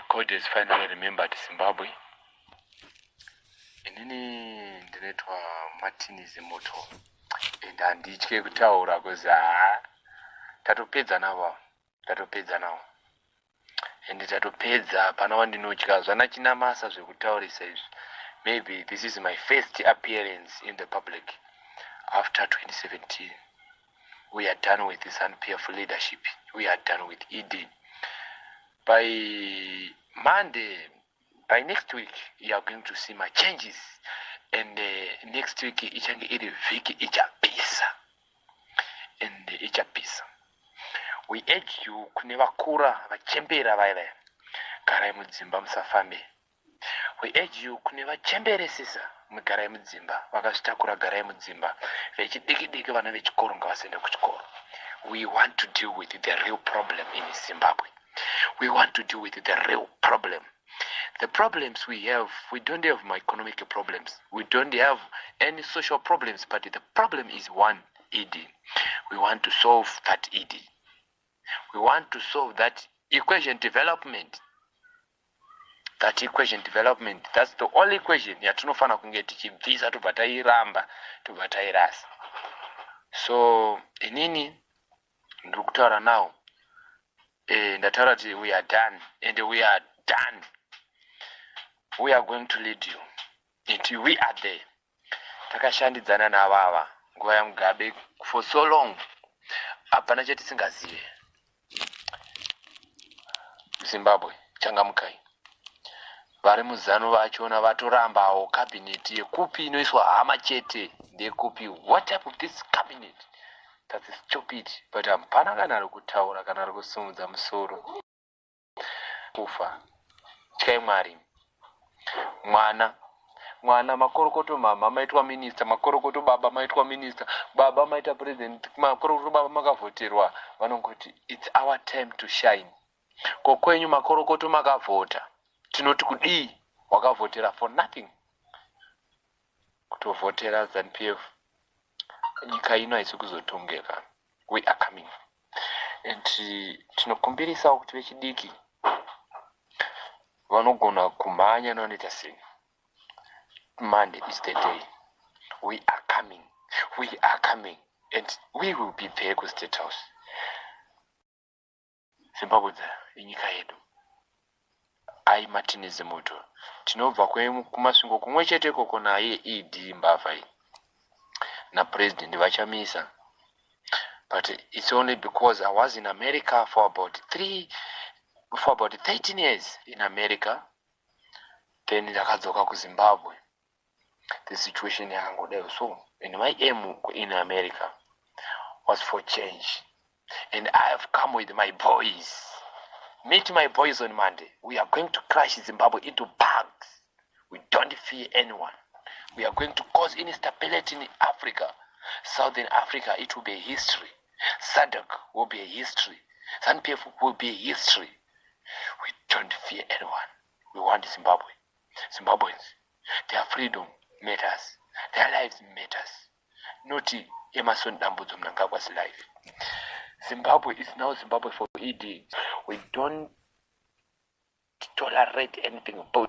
God has finally remembered Zimbabwe. Inini ndinoitwa Martin Zimoto. And handitye kutaura kuza tatopedza navo. And tatopedza pana wandinotya zvana china masa zvekutaurisa izvi. Maybe this is my first appearance in the public after 2017. We are done with the ZANU PF leadership. We are done with ED. By Monday, by next week, you are going to see my changes. And next week, ichange iri viki ichapisa. And ichapisa. We urge you kune vakura vachembera vaya garai mudzimba musafambe. We urge you kune vachemberesesa mugarai mudzimba vakazvitakura garai mudzimba vechidiki vana vechikoro ngavasaende kuchikoro. We want to deal with the real problem in Zimbabwe. We want to deal with the real problem. The problems we have, we don't have my economic problems. We don't have any social problems, but the problem is one, ED. We want to solve that ED. We want to solve that equation development. That equation development, that's the only equation yatinofana kunge tichibvisa tobva tairamba tobva tairasa. So inini ndiri kutaura now, ndataura kuti we are done, and we are done. We are going to lead you until we are there. Takashandidzana navava nguva yaMugabe for so long, hapana chatisingazive. Zimbabwe changamukai. Vari muzanu vachona vatorambawo cabinet yekupi inoiswa hama chete ndeyekupi. What type of this cabinet? That is stupid. But hapana kana ari kutaura kana ari kusumudza musoro. Kufa. Tyai Mwari. Mwana makorokoto mama maitwa minister, makorokoto baba maitwa minister, baba maita president, makorokoto baba makavhoterwa. Vanongoti it's our time to shine. Kokwenyu makorokoto makavhota. Tinoti kudii wakavhotera for nothing. Kutovhotera ZANU PF. Nyika ino haisi kuzotongeka. We are coming. And tinokumbirisawo kuti vechidiki vanogona kumhanya noita sei. Monday is the day. We are coming. We are coming. And we will be there ku State House. Zimbabwe inyika yedu. Ai Martin Zimoto. Tinobva kumasvingo kumwe chete koko naye ED mbavha na president vachamisa. But it's only because I was in America for about 13 years in America. Then ndakadzoka ku Zimbabwe. The situation yangodeyo. So, and my aim in America was for change. And I have come with my boys. Meet my boys on Monday. We are going to crush Zimbabwe into bags. We don't fear anyone. We are going to cause instability in Africa. Southern Africa, it will be a history. SADC will be a history. ZANU PF will be a history. We don't fear anyone. We want Zimbabwe. Zimbabweans, their freedom matters. Their lives matters. Not Emerson Dambudzo Mnangagwa's life. Zimbabwe is now Zimbabwe for ED. We don't tolerate anything about